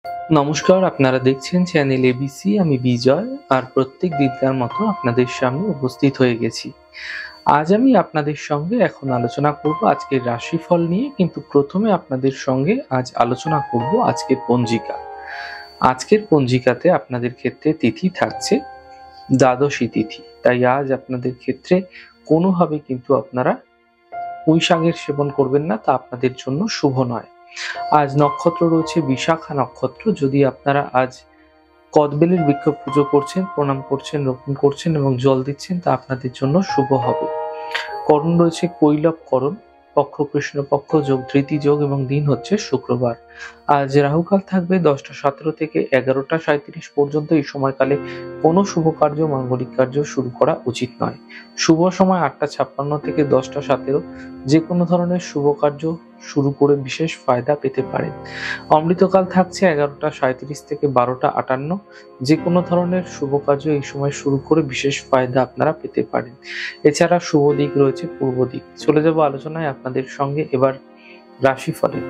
নমস্কার, আপনারা দেখছেন চ্যানেল এবিসি। আমি বিজয়, আর প্রত্যেক দিনকার মতো আপনাদের সামনে উপস্থিত হয়ে গেছি। আজ আমি আপনাদের সঙ্গে এখন আলোচনা করব আজকের রাশিফল নিয়ে, কিন্তু প্রথমে আপনাদের সঙ্গে আজ আলোচনা করব আজকের পঞ্জিকা। আজকের পঞ্জিকাতে আপনাদের ক্ষেত্রে তিথি থাকছে দ্বাদশী তিথি, তাই আজ আপনাদের ক্ষেত্রে কোনোভাবে কিন্তু আপনারা পুঁই শাকের সেবন করবেন না, তা আপনাদের জন্য শুভ নয়। আজ নক্ষত্র রয়েছে বিশাখা নক্ষত্র। যদি আপনারা আজ কদবেলের বৃক্ষ পুজো করছেন, প্রণাম করছেন, রোপণ করছেন এবং জল দিচ্ছেন, তা আপনাদের জন্য শুভ হবে। করণ রয়েছে কৈলব করণ, পক্ষ কৃষ্ণপক্ষ, যোগ ধৃতি যোগ এবং দিন হচ্ছে শুক্রবার। আজ রাহুকাল থাকবে 10টা 17 থেকে 11টা 37 পর্যন্ত। এই সময়কালে কোনো শুভ কার্য, মাঙ্গলিক কার্য শুরু করা উচিত নয়। শুভ সময় 8টা 56 থেকে 10টা 17। যে কোনো ধরনের শুভ কার্য শুরু করে বিশেষ ফায়দা পেতে পারেন। অমৃতকাল থাকছে 11টা 37 থেকে 12টা 58। যে কোনো ধরনের শুভ কার্য এই সময় শুরু করে বিশেষ ফায়দা আপনারা পেতে পারেন। এছাড়া শুভ দিক রয়েছে পূর্ব দিক। চলে যাব আলোচনায় আপনাদের সঙ্গে এবার রাশিফলের।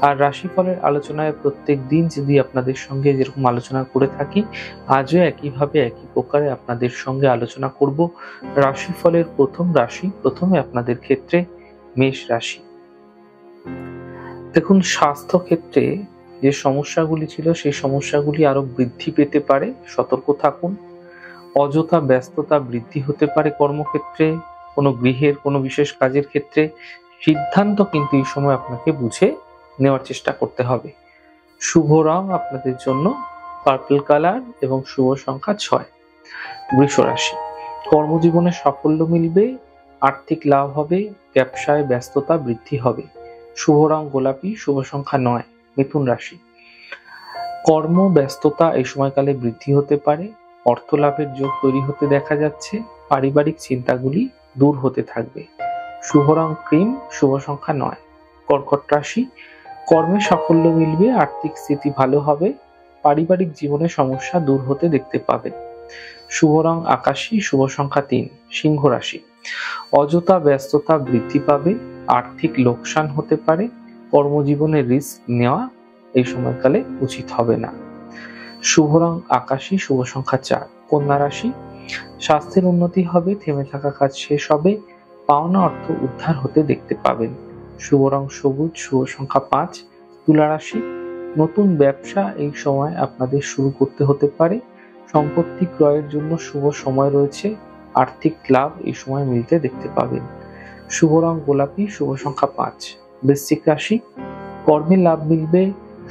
আর রাশিফলের আলোচনায় প্রত্যেক দিন যদি আপনাদের সঙ্গে যেরকম আলোচনা করে থাকি, আজও একইভাবে একই প্রকারে আপনাদের সঙ্গে আলোচনা করব রাশিফলের প্রথম রাশি। প্রথমে আপনাদের ক্ষেত্রে মেষ রাশি। দেখুন, স্বাস্থ্য ক্ষেত্রে যে সমস্যাগুলি ছিল সেই সমস্যাগুলি আরো বৃদ্ধি পেতে পারে, সতর্ক থাকুন। অযথা ব্যস্ততা বৃদ্ধি হতে পারে কর্মক্ষেত্রে, কোনো গৃহের কোনো বিশেষ কাজের ক্ষেত্রে। সিদ্ধান্ত কিন্তু এই সময় আপনাকে বুঝে নেওয়ার চেষ্টা করতে হবে। শুভ রং আপনাদের জন্য পার্পল কালার এবং শুভ সংখ্যা 6। বৃষ রাশি। কর্মজীবনে সাফল্য মিলবে, আর্থিক লাভ হবে, ব্যবসায় ব্যস্ততা বৃদ্ধি হবে। শুভ রং গোলাপি, শুভ সংখ্যা 9। মিথুন রাশি। কর্ম ব্যস্ততা এই সময়কালে বৃদ্ধি হতে পারে, অর্থ লাভের যোগ তৈরি হতে দেখা যাচ্ছে, পারিবারিক চিন্তাগুলি দূর হতে থাকবে। শুভ রং ক্রিম, শুভ সংখ্যা 9। কর্কট রাশি। কর্মে সাফল্য মিলবে, আর্থিক স্থিতি ভালো হবে, পারিবারিক জীবনে সমস্যা দূর হতে দেখতে পাবেন। শুভ রং আকাশী, শুভ সংখ্যা 3। সিংহ রাশি। অযথা ব্যস্ততা বৃদ্ধি পাবে, আর্থিক লোকসান হতে পারে, কর্মজীবনে রিস্ক নেওয়া এই সময়কালে উচিত হবে না। শুভ রং আকাশী, শুভ সংখ্যা 4। কন্যা রাশি। স্বাস্থ্যের উন্নতি হবে, থেমে থাকা কাজ শেষ হবে, পাওনা অর্থ উদ্ধার হতে দেখতে পাবেন। শুভ রং সবুজ, শুভ সংখ্যা 5। তুলা রাশি। নতুন ব্যবসা এই সময় আপনাদের শুরু করতে হতে পারে, সম্পত্তি ক্রয়ের জন্য শুভ সময় রয়েছে, আর্থিক লাভ এই সময় মিলতে দেখতে পাবেন। শুভ রং গোলাপি, শুভ সংখ্যা 5। বৃশ্চিক রাশি। কর্মে লাভ মিলবে,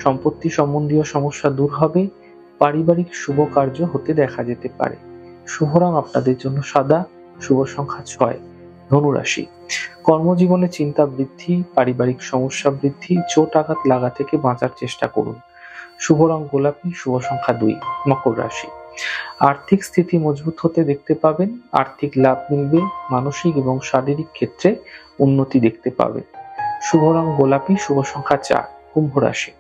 সম্পত্তি সম্বন্ধীয় সমস্যা দূর হবে, পারিবারিক শুভ কার্য হতে দেখা যেতে পারে। শুভ রং আপনাদের জন্য সাদা, শুভ সংখ্যা 6। ধনু রাশি। কর্মজীবনে চিন্তা বৃদ্ধি, পারিবারিক সমস্যা বৃদ্ধি, চোট আঘাত লাগা থেকে বাঁচার চেষ্টা করুন। শুভ রং গোলাপি, শুভ সংখ্যা 2। মকর রাশি। আর্থিক স্থিতি মজবুত হতে দেখতে পাবেন, আর্থিক লাভ মিলবে, মানসিক এবং শারীরিক ক্ষেত্রে উন্নতি দেখতে পাবেন। শুভ রং গোলাপি, শুভ সংখ্যা 4। কুম্ভ রাশি।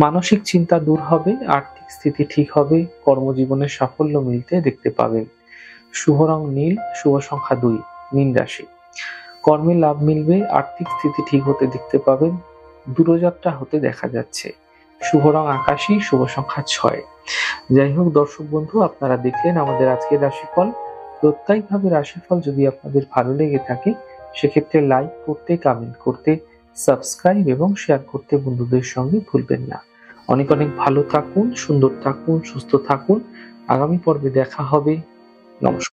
মানসিক চিন্তা দূর হবে, আর্থিক স্থিতি ঠিক হবে, কর্মজীবনে সাফল্য মিলতে দেখতে পাবেন। শুভ রং নীল, শুভ সংখ্যা 2। মীন রাশি। কর্মে লাভ মিলবে, আর্থিক স্থিতি ঠিক হতে দেখতে পাবেন, দূরযাত্রা হতে দেখা যাচ্ছে। শুভ রং আকাশী, শুভ সংখ্যা 6। যাই হোক দর্শক বন্ধু, আপনারা দেখলেন আমাদের আজকের রাশিফল। প্রত্যেকভাবে রাশিফল যদি আপনাদের ভালো লেগে থাকে, সেক্ষেত্রে লাইক করতে, কমেন্ট করতে, সাবস্ক্রাইব এবং শেয়ার করতে বন্ধুদের সঙ্গে ভুলবেন না। অনেক অনেক ভালো থাকুন, সুন্দর থাকুন, সুস্থ থাকুন। আগামী পর্বে দেখা হবে। নমস্কার।